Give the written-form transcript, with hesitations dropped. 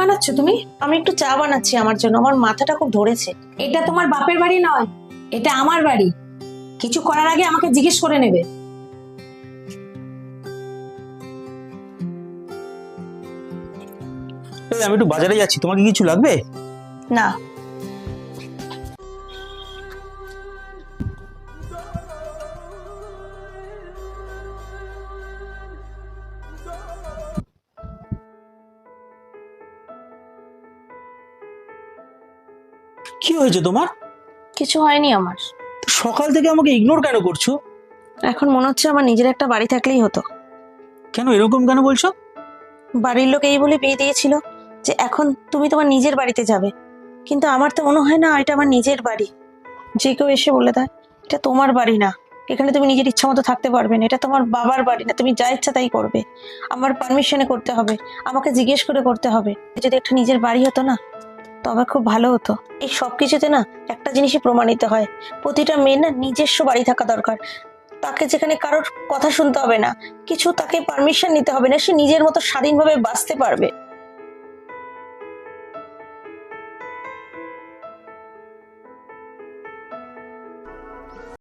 বানাচ্ছো তুমি? আমি একটু চা বানাচ্ছি আমার জন্য, আমার মাথাটা খুব ধরেছে। এটা তোমার বাপের বাড়ি নয়, এটা আমার বাড়ি। কিছু করার আগে আমাকে জিজ্ঞেস করে নেবে। এই আমি একটু বাজারে যাচ্ছি, তোমার কি কিছু লাগবে? না। কি হয়েছে তোমার? কিছু হয়নি আমার। সকাল থেকে আমাকে ইগনোর কেন করছো? এখন মনে হচ্ছে আমার নিজের একটা বাড়ি থাকলেই হতো। কেন এরকম কেন বলছো? বাড়ির লোক এই বলে বিয়ে দিয়েছিল যে এখন তুমি তোমার নিজের বাড়িতে যাবে, কিন্তু আমার তো মনে হয় না এটা আমার নিজের বাড়ি। যে কেউ এসে বলে দেয় এটা তোমার বাড়ি না, এখানে তুমি নিজের ইচ্ছা মতো থাকতে পারবে না, এটা তোমার বাবার বাড়ি না, তুমি যা ইচ্ছা তাই করবে, আমার পারমিশনে করতে হবে, আমাকে জিজ্ঞেস করে করতে হবে। যদি একটা নিজের বাড়ি হতো না তবে খুব ভালো হতো। এই সব কিছুতে না একটা জিনিসই প্রমাণিত হয়, প্রতিটা মেয়ের না নিজস্ব বাড়ি থাকা দরকার। তাকে যেখানে কারোর কথা শুনতে হবে না, কিছু তাকে পারমিশন নিতে হবে না, সে নিজের মতো স্বাধীনভাবে বাঁচতে পারবে।